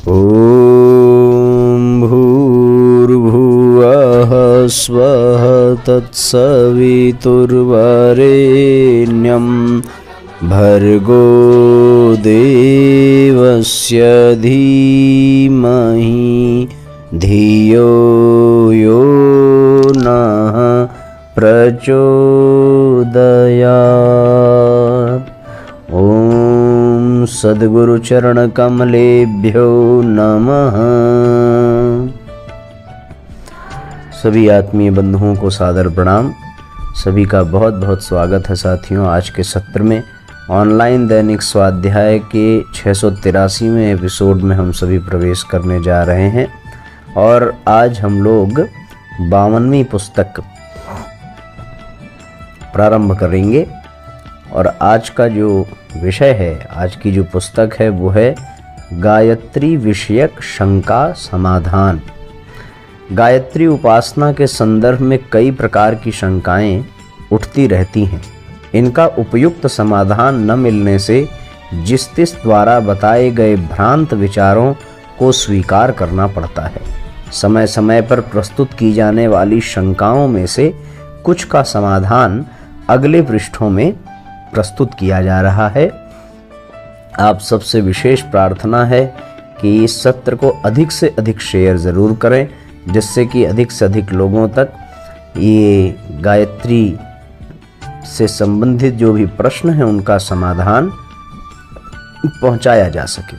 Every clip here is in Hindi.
ॐ भूर्भुवः स्वः तत्सवितुर्वरेण्यं भर्गो देवस्य धीमहि धियो यो नः प्रचोदयात्। ओम सद्गुरु चरण कमलेभ्यो नमः। सभी आत्मीय बंधुओं को सादर प्रणाम। सभी का बहुत बहुत स्वागत है साथियों। आज के सत्र में ऑनलाइन दैनिक स्वाध्याय के 683वें एपिसोड में हम सभी प्रवेश करने जा रहे हैं और आज हम लोग 52वीं पुस्तक प्रारंभ करेंगे। और आज का जो विषय है, आज की जो पुस्तक है वो है गायत्री विषयक शंका समाधान। गायत्री उपासना के संदर्भ में कई प्रकार की शंकाएं उठती रहती हैं। इनका उपयुक्त समाधान न मिलने से जिस द्वारा बताए गए भ्रांत विचारों को स्वीकार करना पड़ता है। समय समय पर प्रस्तुत की जाने वाली शंकाओं में से कुछ का समाधान अगले पृष्ठों में प्रस्तुत किया जा रहा है। आप सबसे विशेष प्रार्थना है कि इस सत्र को अधिक से अधिक शेयर ज़रूर करें, जिससे कि अधिक से अधिक लोगों तक ये गायत्री से संबंधित जो भी प्रश्न हैं उनका समाधान पहुंचाया जा सके।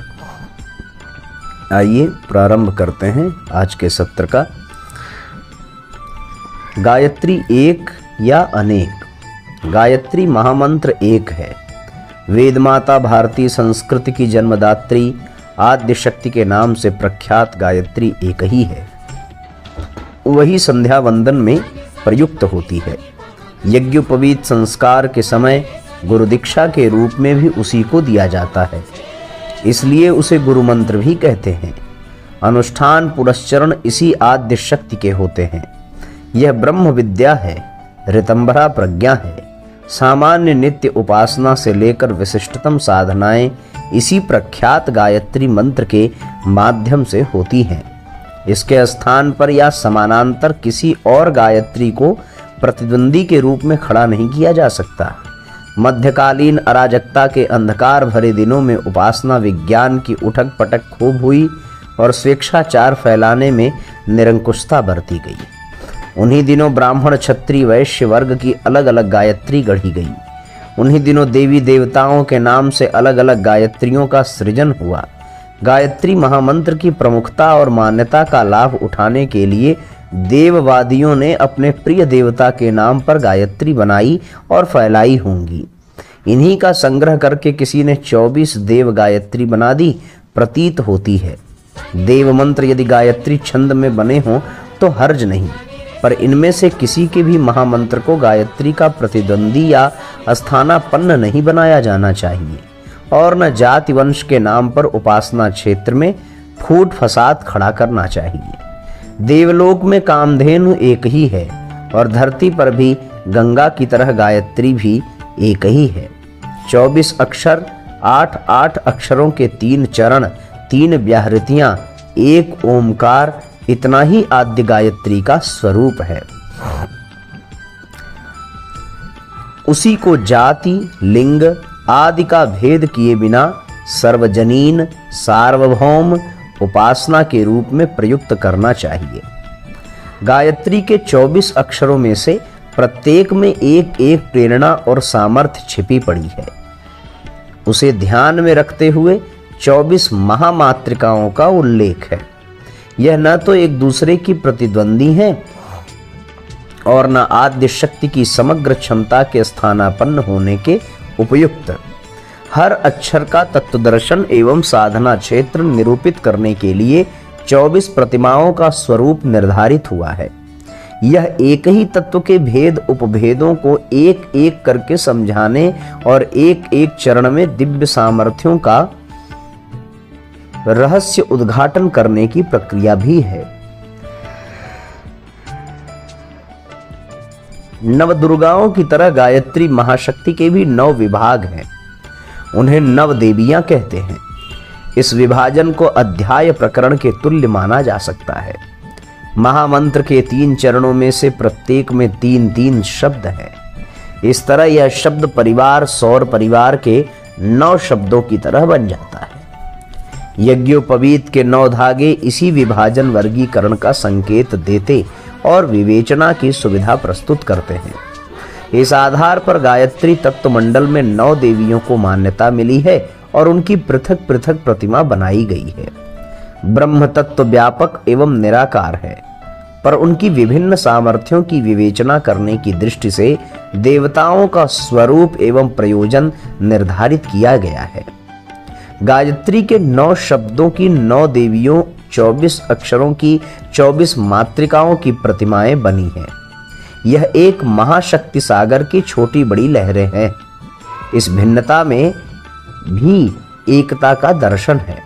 आइए प्रारंभ करते हैं आज के सत्र का। गायत्री एक या अनेक। गायत्री महामंत्र एक है। वेदमाता भारतीय संस्कृति की जन्मदात्री आद्य शक्ति के नाम से प्रख्यात गायत्री एक ही है। वही संध्या वंदन में प्रयुक्त होती है। यज्ञोपवीत संस्कार के समय गुरु दीक्षा के रूप में भी उसी को दिया जाता है, इसलिए उसे गुरु मंत्र भी कहते हैं। अनुष्ठान पुरस्चरण इसी आद्य शक्ति के होते हैं। यह ब्रह्म विद्या है, ऋतंभरा प्रज्ञा है। सामान्य नित्य उपासना से लेकर विशिष्टतम साधनाएं इसी प्रख्यात गायत्री मंत्र के माध्यम से होती हैं। इसके स्थान पर या समानांतर किसी और गायत्री को प्रतिद्वंदी के रूप में खड़ा नहीं किया जा सकता। मध्यकालीन अराजकता के अंधकार भरे दिनों में उपासना विज्ञान की उठक पटक खूब हुई और स्वेच्छाचार फैलाने में निरंकुशता बरती गई। उन्हीं दिनों ब्राह्मण क्षत्रिय वैश्य वर्ग की अलग अलग गायत्री गढ़ी गई। उन्हीं दिनों देवी देवताओं के नाम से अलग अलग गायत्रियों का सृजन हुआ। गायत्री महामंत्र की प्रमुखता और मान्यता का लाभ उठाने के लिए देववादियों ने अपने प्रिय देवता के नाम पर गायत्री बनाई और फैलाई होंगी। इन्हीं का संग्रह करके किसी ने 24 देव गायत्री बना दी प्रतीत होती है। देव मंत्र यदि गायत्री छंद में बने हों तो हर्ज नहीं, पर इनमें से किसी के भी महामंत्र को गायत्री का प्रतिद्वंदी या स्थानापन्न नहीं बनाया जाना चाहिए और न जाति वंश के नाम पर उपासना क्षेत्र में फूट फसाद खड़ा करना चाहिए। देवलोक में कामधेनु एक ही है और धरती पर भी गंगा की तरह गायत्री भी एक ही है। 24 अक्षर, 8 अक्षरों के 3 चरण, 3 व्याहृतियां, 1 ओमकार, इतना ही आद्य गायत्री का स्वरूप है। उसी को जाति, लिंग आदि का भेद किए बिना सर्वजनीन सार्वभौम उपासना के रूप में प्रयुक्त करना चाहिए। गायत्री के 24 अक्षरों में से प्रत्येक में एक एक प्रेरणा और सामर्थ्य छिपी पड़ी है। उसे ध्यान में रखते हुए 24 महामात्रिकाओं का उल्लेख है। यह न तो एक दूसरे की प्रतिद्वंदी हैं और न आद्य शक्ति की समग्र क्षमता के स्थानापन्न होने के उपयुक्त। हर अक्षर का तत्वदर्शन एवं साधना क्षेत्र निरूपित करने के लिए 24 प्रतिमाओं का स्वरूप निर्धारित हुआ है। यह एक ही तत्व के भेद उपभेदों को एक एक करके समझाने और एक एक चरण में दिव्य सामर्थ्यों का रहस्य उद्घाटन करने की प्रक्रिया भी है। नवदुर्गाओं की तरह गायत्री महाशक्ति के भी 9 विभाग हैं। उन्हें 9 देवियां कहते हैं। इस विभाजन को अध्याय प्रकरण के तुल्य माना जा सकता है। महामंत्र के 3 चरणों में से प्रत्येक में 3-3 शब्द हैं। इस तरह यह शब्द परिवार सौर परिवार के 9 शब्दों की तरह बन जाता है। यज्ञोपवीत के 9 धागे इसी विभाजन वर्गीकरण का संकेत देते और विवेचना की सुविधा प्रस्तुत करते हैं। इस आधार पर गायत्री तत्व मंडल में 9 देवियों को मान्यता मिली है और उनकी पृथक पृथक प्रतिमा बनाई गई है। ब्रह्म तत्व व्यापक एवं निराकार है, पर उनकी विभिन्न सामर्थ्यों की विवेचना करने की दृष्टि से देवताओं का स्वरूप एवं प्रयोजन निर्धारित किया गया है। गायत्री के 9 शब्दों की 9 देवियों, 24 अक्षरों की 24 मातृकाओं की प्रतिमाएं बनी हैं। यह एक महाशक्ति सागर की छोटी बड़ी लहरें हैं। इस भिन्नता में भी एकता का दर्शन है।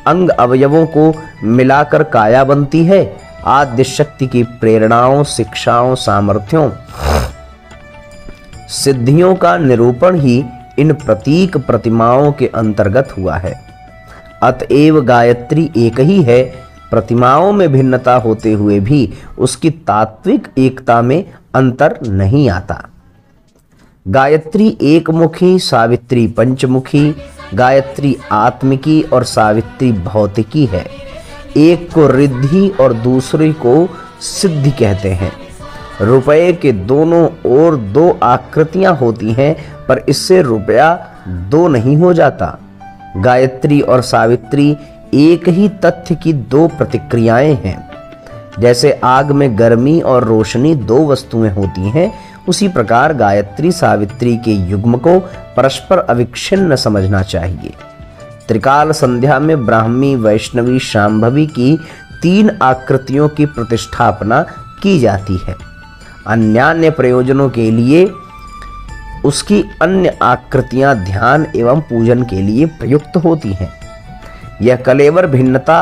अंग अवयवों को मिलाकर काया बनती है। आद्य शक्ति की प्रेरणाओं, शिक्षाओं, सामर्थ्यों, सिद्धियों का निरूपण ही इन प्रतीक प्रतिमाओं के अंतर्गत हुआ है। अतएव गायत्री एक ही है। प्रतिमाओं में भिन्नता होते हुए भी उसकी तात्विक एकता में अंतर नहीं आता। गायत्री एकमुखी, सावित्री पंचमुखी, गायत्री आत्मिकी और सावित्री भौतिकी है। एक को रिद्धि और दूसरे को सिद्धि कहते हैं। रुपये के दोनों ओर 2 आकृतियां होती हैं, पर इससे रुपया 2 नहीं हो जाता। गायत्री और सावित्री एक ही तथ्य की 2 प्रतिक्रियाएं हैं। जैसे आग में गर्मी और रोशनी 2 वस्तुएं होती हैं, उसी प्रकार गायत्री सावित्री के युग्म को परस्पर अविच्छिन्न समझना चाहिए। त्रिकाल संध्या में ब्राह्मी, वैष्णवी, शांभवी की 3 आकृतियों की प्रतिष्ठापना की जाती है। अन्यान्य प्रयोजनों के लिए उसकी अन्य आकृतियां ध्यान एवं पूजन के लिए प्रयुक्त होती हैं। यह कलेवर भिन्नता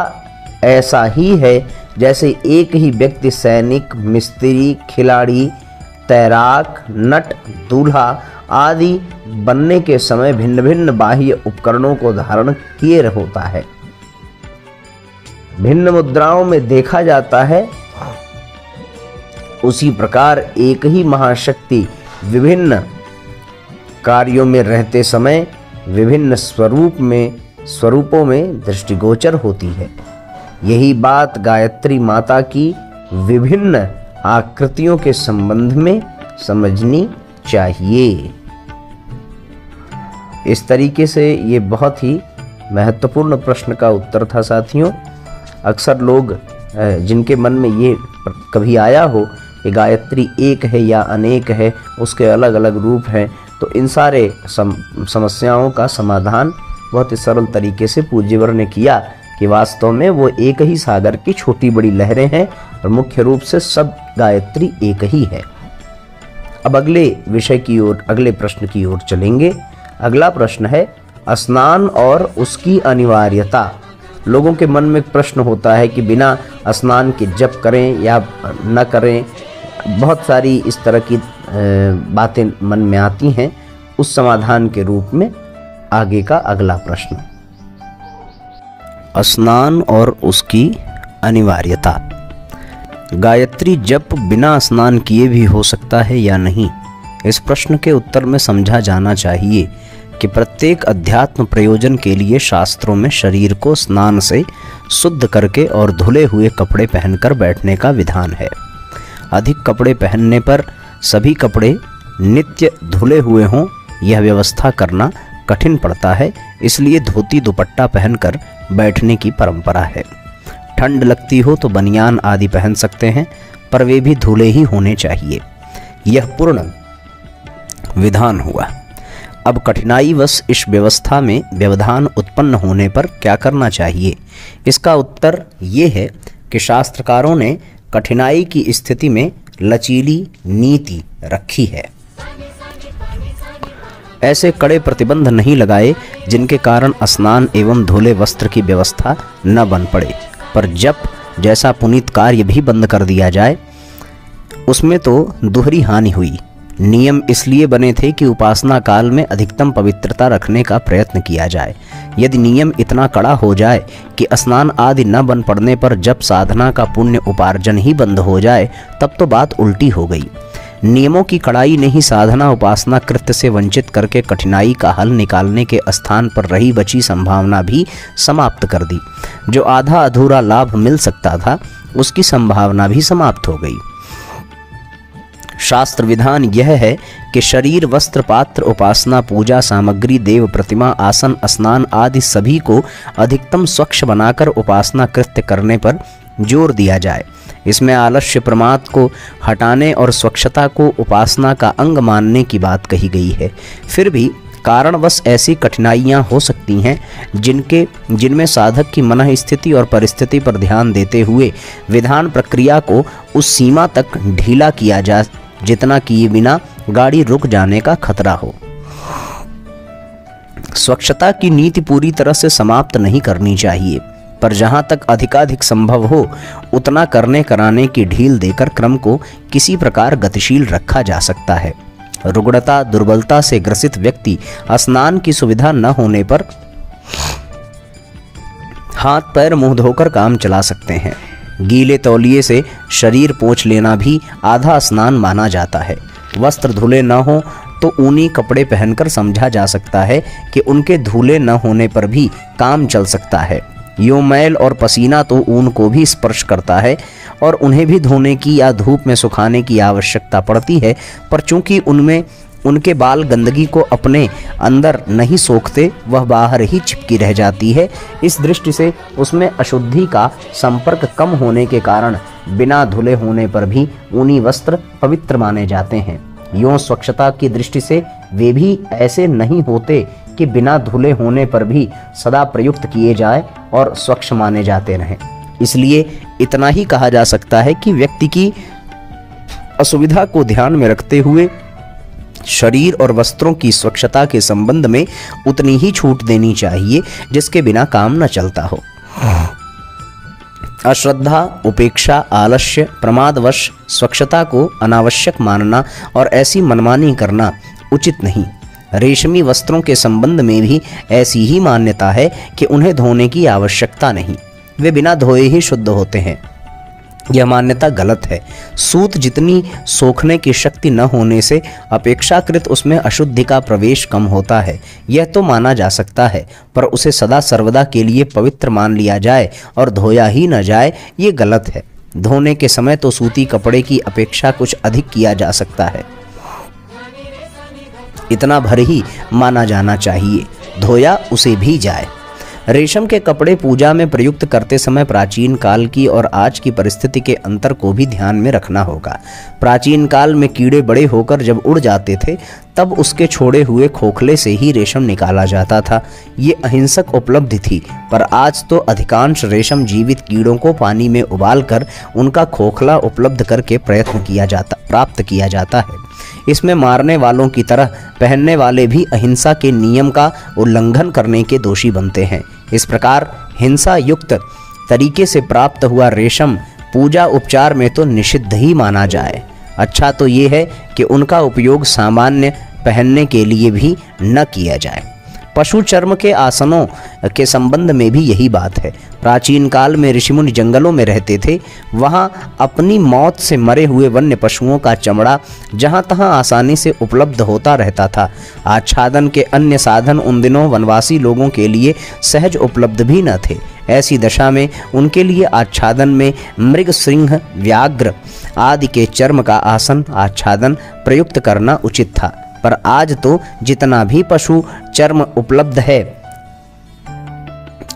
ऐसा ही है जैसे एक ही व्यक्ति सैनिक, मिस्त्री, खिलाड़ी, तैराक, नट, दूल्हा आदि बनने के समय भिन्न भिन्न बाह्य उपकरणों को धारण किए होता है। भिन्न मुद्राओं में देखा जाता है। उसी प्रकार एक ही महाशक्ति विभिन्न कार्यों में रहते समय विभिन्न स्वरूपों में दृष्टिगोचर होती है। यही बात गायत्री माता की विभिन्न आकृतियों के संबंध में समझनी चाहिए। इस तरीके से ये बहुत ही महत्वपूर्ण प्रश्न का उत्तर था साथियों। अक्सर लोग जिनके मन में ये कभी आया हो कि गायत्री एक है या अनेक है, उसके अलग अलग रूप हैं, तो इन सारे समस्याओं का समाधान बहुत ही सरल तरीके से पूज्यवर ने किया कि वास्तव में वो एक ही सागर की छोटी बड़ी लहरें हैं और मुख्य रूप से सब गायत्री एक ही है। अब अगले विषय की ओर, अगले प्रश्न की ओर चलेंगे। अगला प्रश्न है स्नान और उसकी अनिवार्यता। लोगों के मन में प्रश्न होता है कि बिना स्नान के जप करें या न करें, बहुत सारी इस तरह की बातें मन में आती हैं। उस समाधान के रूप में आगे का अगला प्रश्न, स्नान और उसकी अनिवार्यता। गायत्री जप बिना स्नान किए भी हो सकता है या नहीं? इस प्रश्न के उत्तर में समझा जाना चाहिए कि प्रत्येक अध्यात्म प्रयोजन के लिए शास्त्रों में शरीर को स्नान से शुद्ध करके और धुले हुए कपड़े पहनकर बैठने का विधान है। अधिक कपड़े पहनने पर सभी कपड़े नित्य धुले हुए हों, यह व्यवस्था करना कठिन पड़ता है। इसलिए धोती दुपट्टा पहनकर बैठने की परंपरा है। ठंड लगती हो तो बनियान आदि पहन सकते हैं, पर वे भी धुले ही होने चाहिए। यह पूर्ण विधान हुआ। अब कठिनाईवश इस व्यवस्था में व्यवधान उत्पन्न होने पर क्या करना चाहिए? इसका उत्तर ये है कि शास्त्रकारों ने कठिनाई की स्थिति में लचीली नीति रखी है। ऐसे कड़े प्रतिबंध नहीं लगाए जिनके कारण स्नान एवं धुले वस्त्र की व्यवस्था न बन पड़े, पर जप जैसा पुनीत कार्य भी बंद कर दिया जाए, उसमें तो दोहरी हानि हुई। नियम इसलिए बने थे कि उपासना काल में अधिकतम पवित्रता रखने का प्रयत्न किया जाए। यदि नियम इतना कड़ा हो जाए कि स्नान आदि न बन पड़ने पर जब साधना का पुण्य उपार्जन ही बंद हो जाए, तब तो बात उल्टी हो गई। नियमों की कड़ाई ने ही साधना उपासना कृत्य से वंचित करके कठिनाई का हल निकालने के स्थान पर रही बची संभावना भी समाप्त कर दी। जो आधा अधूरा लाभ मिल सकता था, उसकी संभावना भी समाप्त हो गई। शास्त्र विधान यह है कि शरीर, वस्त्र, पात्र, उपासना, पूजा सामग्री, देव प्रतिमा, आसन, स्नान आदि सभी को अधिकतम स्वच्छ बनाकर उपासना कृत्य करने पर जोर दिया जाए। इसमें आलस्य प्रमाद को हटाने और स्वच्छता को उपासना का अंग मानने की बात कही गई है। फिर भी कारणवश ऐसी कठिनाइयाँ हो सकती हैं जिनमें साधक की मन स्थिति और परिस्थिति पर ध्यान देते हुए विधान प्रक्रिया को उस सीमा तक ढीला किया जाए जितना किए बिना गाड़ी रुक जाने का खतरा हो। स्वच्छता की नीति पूरी तरह से समाप्त नहीं करनी चाहिए, पर जहां तक अधिकाधिक संभव हो उतना करने कराने की ढील देकर क्रम को किसी प्रकार गतिशील रखा जा सकता है। रुग्णता दुर्बलता से ग्रसित व्यक्ति स्नान की सुविधा न होने पर हाथ पैर मुंह धोकर काम चला सकते हैं। गीले तौलिए से शरीर पोंछ लेना भी आधा स्नान माना जाता है। वस्त्र धुले न हो तो ऊनी कपड़े पहनकर समझा जा सकता है कि उनके धुले न होने पर भी काम चल सकता है। यूं मैल और पसीना तो ऊन को भी स्पर्श करता है और उन्हें भी धोने की या धूप में सुखाने की आवश्यकता पड़ती है, पर चूंकि उनमें उनके बाल गंदगी को अपने अंदर नहीं सोखते, वह बाहर ही चिपकी रह जाती है। इस दृष्टि से उसमें अशुद्धि का संपर्क कम होने के कारण बिना धुले होने पर भी ऊनी वस्त्र पवित्र माने जाते हैं। यूं स्वच्छता की दृष्टि से वे भी ऐसे नहीं होते कि बिना धुले होने पर भी सदा प्रयुक्त किए जाए और स्वच्छ माने जाते रहें। इसलिए इतना ही कहा जा सकता है कि व्यक्ति की असुविधा को ध्यान में रखते हुए शरीर और वस्त्रों की स्वच्छता के संबंध में उतनी ही छूट देनी चाहिए जिसके बिना काम न चलता हो। अश्रद्धा, उपेक्षा, आलस्य, प्रमादवश स्वच्छता को अनावश्यक मानना और ऐसी मनमानी करना उचित नहीं। रेशमी वस्त्रों के संबंध में भी ऐसी ही मान्यता है कि उन्हें धोने की आवश्यकता नहीं, वे बिना धोए ही शुद्ध होते हैं। यह मान्यता गलत है। सूत जितनी सोखने की शक्ति न होने से अपेक्षाकृत उसमें अशुद्धि का प्रवेश कम होता है, यह तो माना जा सकता है, पर उसे सदा सर्वदा के लिए पवित्र मान लिया जाए और धोया ही न जाए, ये गलत है। धोने के समय तो सूती कपड़े की अपेक्षा कुछ अधिक किया जा सकता है, इतना भर ही माना जाना चाहिए, धोया उसे भी जाए। रेशम के कपड़े पूजा में प्रयुक्त करते समय प्राचीन काल की और आज की परिस्थिति के अंतर को भी ध्यान में रखना होगा। प्राचीन काल में कीड़े बड़े होकर जब उड़ जाते थे तब उसके छोड़े हुए खोखले से ही रेशम निकाला जाता था। ये अहिंसक उपलब्धि थी, पर आज तो अधिकांश रेशम जीवित कीड़ों को पानी में उबालकर उनका खोखला उपलब्ध करके प्राप्त किया जाता है। इसमें मारने वालों की तरह पहनने वाले भी अहिंसा के नियम का उल्लंघन करने के दोषी बनते हैं। इस प्रकार हिंसा युक्त तरीके से प्राप्त हुआ रेशम पूजा उपचार में तो निषिद्ध ही माना जाए। अच्छा तो ये है कि उनका उपयोग सामान्य पहनने के लिए भी न किया जाए। पशु चर्म के आसनों के संबंध में भी यही बात है। प्राचीन काल में ऋषिमुनि जंगलों में रहते थे, वहाँ अपनी मौत से मरे हुए वन्य पशुओं का चमड़ा जहाँ तहाँ आसानी से उपलब्ध होता रहता था। आच्छादन के अन्य साधन उन दिनों वनवासी लोगों के लिए सहज उपलब्ध भी न थे। ऐसी दशा में उनके लिए आच्छादन में मृग, सिंह, व्याघ्र आदि के चर्म का आसन आच्छादन प्रयुक्त करना उचित था। पर आज तो जितना भी पशु चर्म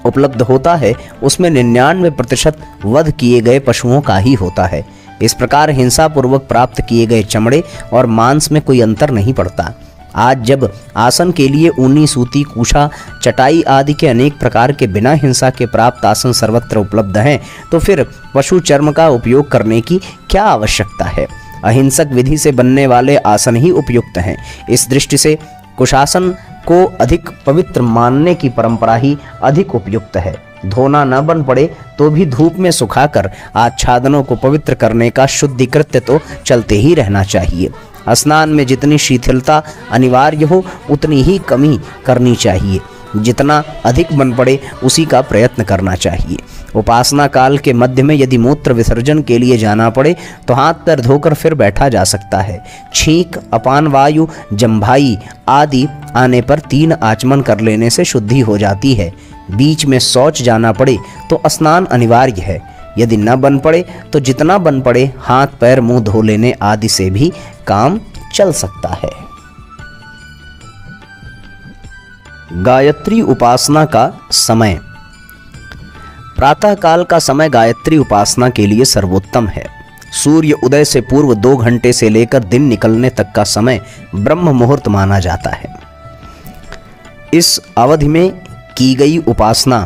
उपलब्ध होता है उसमें 99% वध किए गए पशुओं का ही होता है। इस प्रकार हिंसा पूर्वक प्राप्त किए गए चमड़े और मांस में कोई अंतर नहीं पड़ता। आज जब आसन के लिए ऊनी, सूती, कुशा, चटाई आदि के अनेक प्रकार के बिना हिंसा के प्राप्त आसन सर्वत्र उपलब्ध हैं, तो फिर पशु चर्म का उपयोग करने की क्या आवश्यकता है? अहिंसक विधि से बनने वाले आसन ही उपयुक्त हैं। इस दृष्टि से कुशासन को अधिक पवित्र मानने की परंपरा ही अधिक उपयुक्त है। धोना न बन पड़े तो भी धूप में सुखाकर आच्छादनों को पवित्र करने का शुद्धि कृत्य तो चलते ही रहना चाहिए। स्नान में जितनी शिथिलता अनिवार्य हो उतनी ही कमी करनी चाहिए। जितना अधिक बन पड़े उसी का प्रयत्न करना चाहिए। उपासना काल के मध्य में यदि मूत्र विसर्जन के लिए जाना पड़े तो हाथ पैर धोकर फिर बैठा जा सकता है। छींक, अपान वायु, जम्भाई आदि आने पर 3 आचमन कर लेने से शुद्धि हो जाती है। बीच में शौच जाना पड़े तो स्नान अनिवार्य है। यदि न बन पड़े तो जितना बन पड़े हाथ पैर मुंह धो लेने आदि से भी काम चल सकता है। गायत्री उपासना का समय। प्रातः काल का समय गायत्री उपासना के लिए सर्वोत्तम है। सूर्य उदय से पूर्व 2 घंटे से लेकर दिन निकलने तक का समय ब्रह्म मुहूर्त माना जाता है। इस अवधि में की गई उपासना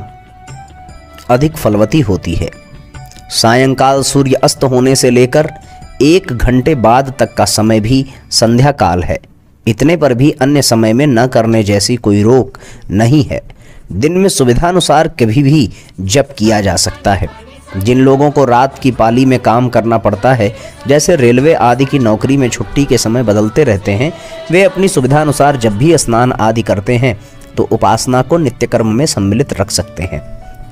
अधिक फलवती होती है। सायंकाल सूर्य अस्त होने से लेकर 1 घंटे बाद तक का समय भी संध्या काल है। इतने पर भी अन्य समय में न करने जैसी कोई रोक नहीं है। दिन में सुविधानुसार कभी भी जप किया जा सकता है। जिन लोगों को रात की पाली में काम करना पड़ता है, जैसे रेलवे आदि की नौकरी में छुट्टी के समय बदलते रहते हैं, वे अपनी सुविधानुसार जब भी स्नान आदि करते हैं तो उपासना को नित्यकर्म में सम्मिलित रख सकते हैं।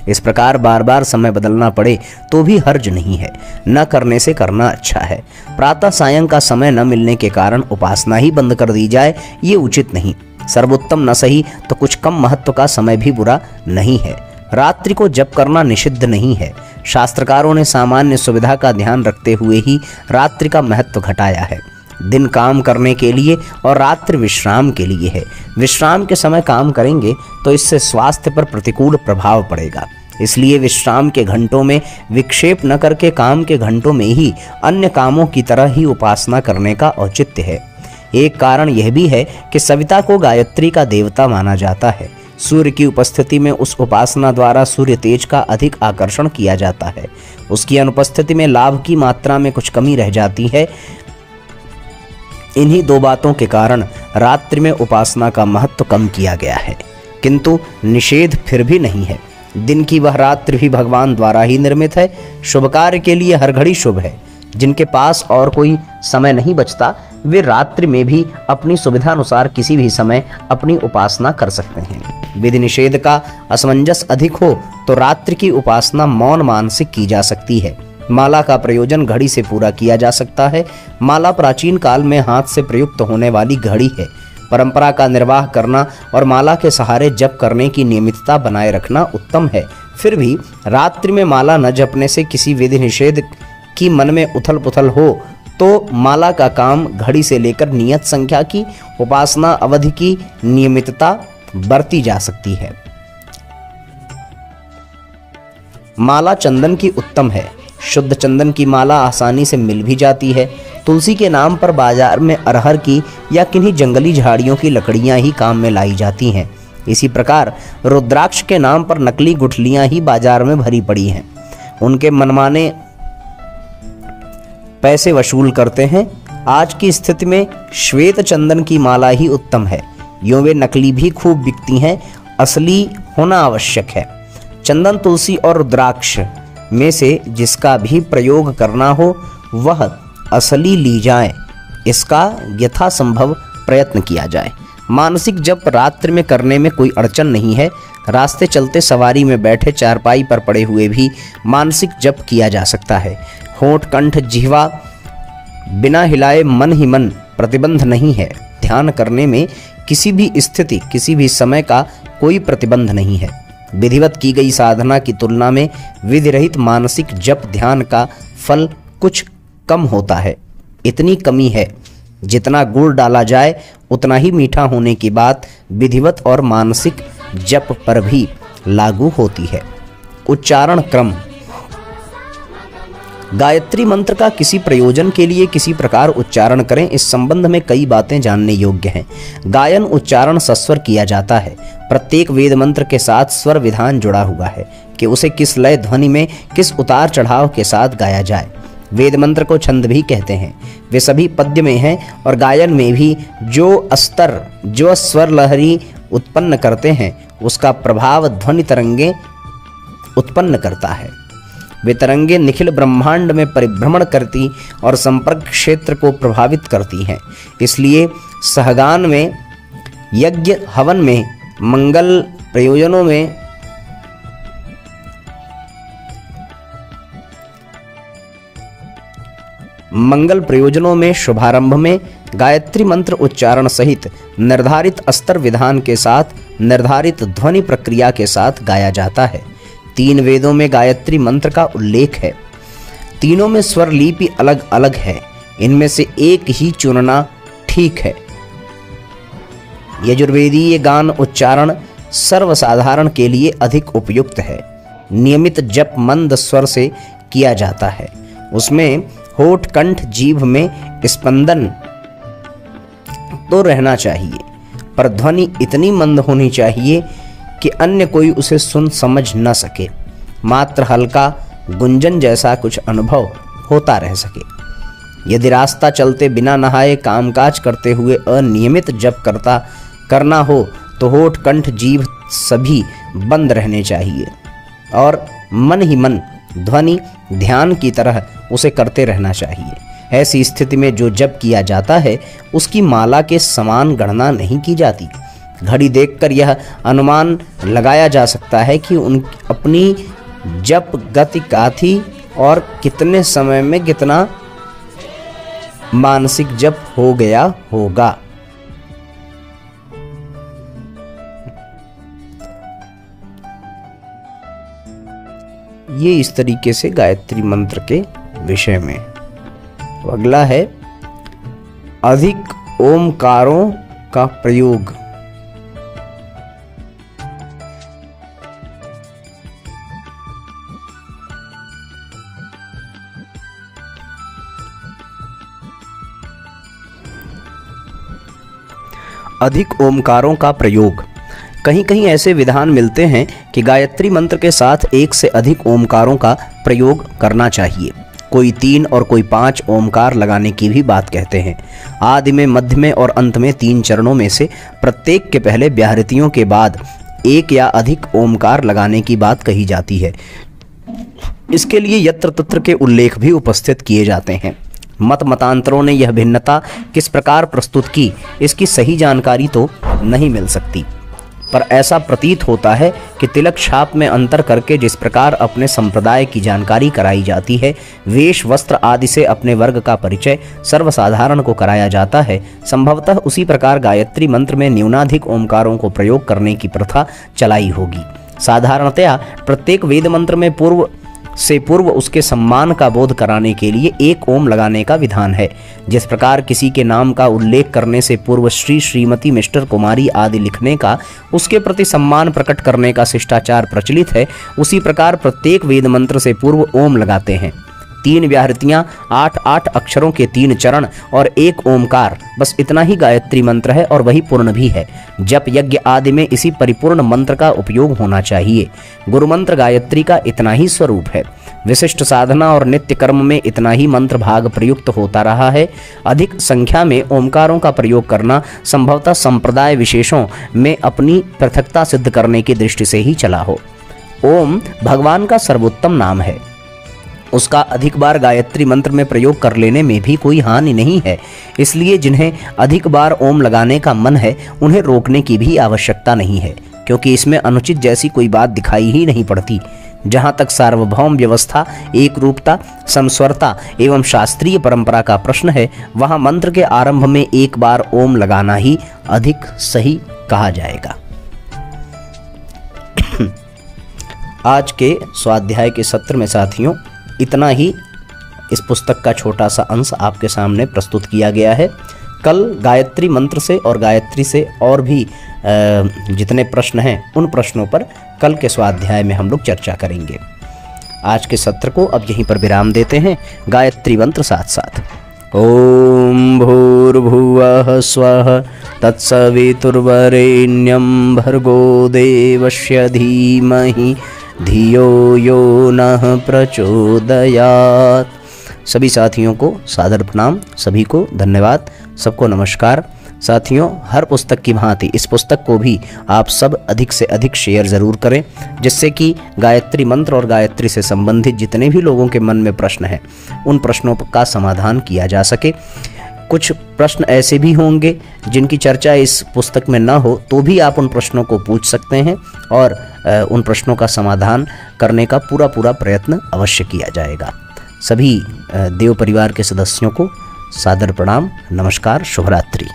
इस प्रकार बार बार समय बदलना पड़े तो भी हर्ज नहीं है। न करने से करना अच्छा है। प्रातः सायं का समय न मिलने के कारण उपासना ही बंद कर दी जाए, ये उचित नहीं। सर्वोत्तम न सही तो कुछ कम महत्व का समय भी बुरा नहीं है। रात्रि को जप करना निषिद्ध नहीं है। शास्त्रकारों ने सामान्य सुविधा का ध्यान रखते हुए ही रात्रि का महत्व घटाया है। दिन काम करने के लिए और रात्रि विश्राम के लिए है। विश्राम के समय काम करेंगे तो इससे स्वास्थ्य पर प्रतिकूल प्रभाव पड़ेगा। इसलिए विश्राम के घंटों में विक्षेप न करके काम के घंटों में ही अन्य कामों की तरह ही उपासना करने का औचित्य है। एक कारण यह भी है कि सविता को गायत्री का देवता माना जाता है। सूर्य की उपस्थिति में उस उपासना द्वारा सूर्य तेज का अधिक आकर्षण किया जाता है। उसकी अनुपस्थिति में लाभ की मात्रा में कुछ कमी रह जाती है। इन्हीं 2 बातों के कारण रात्रि में उपासना का महत्व कम किया गया है, किंतु निषेध फिर भी नहीं है। दिन की वह रात्रि भी भगवान द्वारा ही निर्मित है। शुभ कार्य के लिए हर घड़ी शुभ है। जिनके पास और कोई समय नहीं बचता वे रात्रि में भी अपनी सुविधानुसार किसी भी समय अपनी उपासना कर सकते हैं। विधि निषेध का असमंजस अधिक हो तो रात्रि की उपासना मौन मानसिक की जा सकती है। माला का प्रयोजन घड़ी से पूरा किया जा सकता है। माला प्राचीन काल में हाथ से प्रयुक्त होने वाली घड़ी है। परंपरा का निर्वाह करना और माला के सहारे जप करने की नियमितता बनाए रखना उत्तम है। फिर भी रात्रि में माला न जपने से किसी विधि निषेध की मन में उथल पुथल हो तो माला का काम घड़ी से लेकर नियत संख्या की उपासना अवधि की नियमितता बरती जा सकती है। माला चंदन की उत्तम है। शुद्ध चंदन की माला आसानी से मिल भी जाती है। तुलसी के नाम पर बाजार में अरहर की या किन्हीं जंगली झाड़ियों की लकड़ियां ही काम में लाई जाती हैं। इसी प्रकार रुद्राक्ष के नाम पर नकली गुठलियां ही बाजार में भरी पड़ी हैं। उनके मनमाने पैसे वसूल करते हैं। आज की स्थिति में श्वेत चंदन की माला ही उत्तम है। यूं वे नकली भी खूब बिकती हैं, असली होना आवश्यक है। चंदन, तुलसी और रुद्राक्ष में से जिसका भी प्रयोग करना हो वह असली ली जाए, इसका यथासंभव प्रयत्न किया जाए। मानसिक जप रात्रि में करने में कोई अड़चन नहीं है। रास्ते चलते सवारी में बैठे चारपाई पर पड़े हुए भी मानसिक जप किया जा सकता है। होंठ, कंठ, जिह्वा बिना हिलाए मन ही मन प्रतिबंध नहीं है। ध्यान करने में किसी भी स्थिति, किसी भी समय का कोई प्रतिबंध नहीं है। विधिवत की गई साधना की तुलना में विधि रहित मानसिक जप ध्यान का फल कुछ कम होता है। इतनी कमी है, जितना गुड़ डाला जाए उतना ही मीठा होने की बात विधिवत और मानसिक जप पर भी लागू होती है। उच्चारण क्रम। गायत्री मंत्र का किसी प्रयोजन के लिए किसी प्रकार उच्चारण करें, इस संबंध में कई बातें जानने योग्य हैं। गायन उच्चारण सस्वर किया जाता है। प्रत्येक वेद मंत्र के साथ स्वर विधान जुड़ा हुआ है कि उसे किस लय ध्वनि में किस उतार चढ़ाव के साथ गाया जाए। वेद मंत्र को छंद भी कहते हैं। वे सभी पद्य में हैं और गायन में भी जो अस्तर, जो स्वर लहरी उत्पन्न करते हैं उसका प्रभाव ध्वनि तरंगे उत्पन्न करता है। वे तरंगे निखिल ब्रह्मांड में परिभ्रमण करती और संपर्क क्षेत्र को प्रभावित करती हैं। इसलिए सहगान में, यज्ञ हवन में, मंगल प्रयोजनों में शुभारंभ में गायत्री मंत्र उच्चारण सहित निर्धारित अस्तर विधान के साथ निर्धारित ध्वनि प्रक्रिया के साथ गाया जाता है। 3 वेदों में गायत्री मंत्र का उल्लेख है। तीनों में स्वर लिपि अलग अलग है। इनमें से एक ही चुनना ठीक है। यजुर्वेदीय गान उच्चारण सर्वसाधारण के लिए अधिक उपयुक्त है। नियमित जप मंद स्वर से किया जाता है। उसमें होठ, कंठ, जीभ में स्पंदन तो रहना चाहिए, पर ध्वनि इतनी मंद होनी चाहिए कि अन्य कोई उसे सुन समझ न सके, मात्र हल्का गुंजन जैसा कुछ अनुभव होता रह सके। यदि रास्ता चलते बिना नहाए कामकाज करते हुए अनियमित जप करना हो तो होठ, कंठ, जीभ सभी बंद रहने चाहिए और मन ही मन ध्वनि ध्यान की तरह उसे करते रहना चाहिए। ऐसी स्थिति में जो जप किया जाता है उसकी माला के समान गणना नहीं की जाती। घड़ी देखकर यह अनुमान लगाया जा सकता है कि अपनी जप गति क्या थी और कितने समय में कितना मानसिक जप हो गया होगा। ये इस तरीके से गायत्री मंत्र के विषय में। अगला है अधिक ओमकारों का प्रयोग। अधिक ओमकारों का प्रयोग। कहीं कहीं ऐसे विधान मिलते हैं कि गायत्री मंत्र के साथ एक से अधिक ओमकारों का प्रयोग करना चाहिए। कोई 3 और कोई 5 ओमकार लगाने की भी बात कहते हैं। आदि में, मध्य में और अंत में 3 चरणों में से प्रत्येक के पहले व्याहृतियों के बाद 1 या अधिक ओमकार लगाने की बात कही जाती है। इसके लिए यत्र तत्र के उल्लेख भी उपस्थित किए जाते हैं। मतांतरों ने यह भिन्नता किस प्रकार प्रस्तुत की, इसकी सही जानकारी तो नहीं मिल सकती, पर ऐसा प्रतीत होता है कि तिलक छाप में अंतर करके जिस प्रकार अपने संप्रदाय की जानकारी कराई जाती है, वेश, वस्त्र आदि से अपने वर्ग का परिचय सर्वसाधारण को कराया जाता है, संभवतः उसी प्रकार गायत्री मंत्र में न्यूनाधिक ओमकारों को प्रयोग करने की प्रथा चलाई होगी। साधारणतया प्रत्येक वेद मंत्र में पूर्व उसके सम्मान का बोध कराने के लिए 1 ओम लगाने का विधान है। जिस प्रकार किसी के नाम का उल्लेख करने से पूर्व श्री, श्रीमती, मिस्टर, कुमारी आदि लिखने का उसके प्रति सम्मान प्रकट करने का शिष्टाचार प्रचलित है, उसी प्रकार प्रत्येक वेद मंत्र से पूर्व ओम लगाते हैं। 3 व्याहृतियाँ, 8 अक्षरों के 3 चरण और 1 ओमकार, बस इतना ही गायत्री मंत्र है और वही पूर्ण भी है। जप, यज्ञ आदि में इसी परिपूर्ण मंत्र का उपयोग होना चाहिए। गुरु मंत्र गायत्री का इतना ही स्वरूप है। विशिष्ट साधना और नित्य कर्म में इतना ही मंत्र भाग प्रयुक्त होता रहा है। अधिक संख्या में ओमकारों का प्रयोग करना संभवतः संप्रदाय विशेषों में अपनी पृथकता सिद्ध करने की दृष्टि से ही चला हो। ओम भगवान का सर्वोत्तम नाम है। उसका अधिक बार गायत्री मंत्र में प्रयोग कर लेने में भी कोई हानि नहीं है। इसलिए जिन्हें अधिक बार ओम लगाने का मन है उन्हें रोकने की भी आवश्यकता नहीं है, क्योंकि इसमें अनुचित जैसी कोई बात दिखाई ही नहीं पड़ती। जहाँ तक सार्वभौम व्यवस्था, एक रूपता, समस्वरता एवं शास्त्रीय परंपरा का प्रश्न है, वहाँ मंत्र के आरंभ में 1 बार ओम लगाना ही अधिक सही कहा जाएगा। आज के स्वाध्याय के सत्र में साथियों इतना ही इस पुस्तक का छोटा सा अंश आपके सामने प्रस्तुत किया गया है। कल गायत्री मंत्र से और गायत्री से और भी जितने प्रश्न हैं उन प्रश्नों पर कल के स्वाध्याय में हम लोग चर्चा करेंगे। आज के सत्र को अब यहीं पर विराम देते हैं। गायत्री मंत्र साथ साथ ओम भूर्भुवः स्वः तत्सवितुर्वरेण्यं भर्गो देवस्य धीमहि धियो यो नः प्रचोदयात्। सभी साथियों को सादर प्रणाम, सभी को धन्यवाद, सबको नमस्कार। साथियों, हर पुस्तक की भांति इस पुस्तक को भी आप सब अधिक से अधिक शेयर ज़रूर करें, जिससे कि गायत्री मंत्र और गायत्री से संबंधित जितने भी लोगों के मन में प्रश्न हैं उन प्रश्नों का समाधान किया जा सके। कुछ प्रश्न ऐसे भी होंगे जिनकी चर्चा इस पुस्तक में ना हो तो भी आप उन प्रश्नों को पूछ सकते हैं और उन प्रश्नों का समाधान करने का पूरा प्रयत्न अवश्य किया जाएगा। सभी देव परिवार के सदस्यों को सादर प्रणाम, नमस्कार, शुभ रात्रि।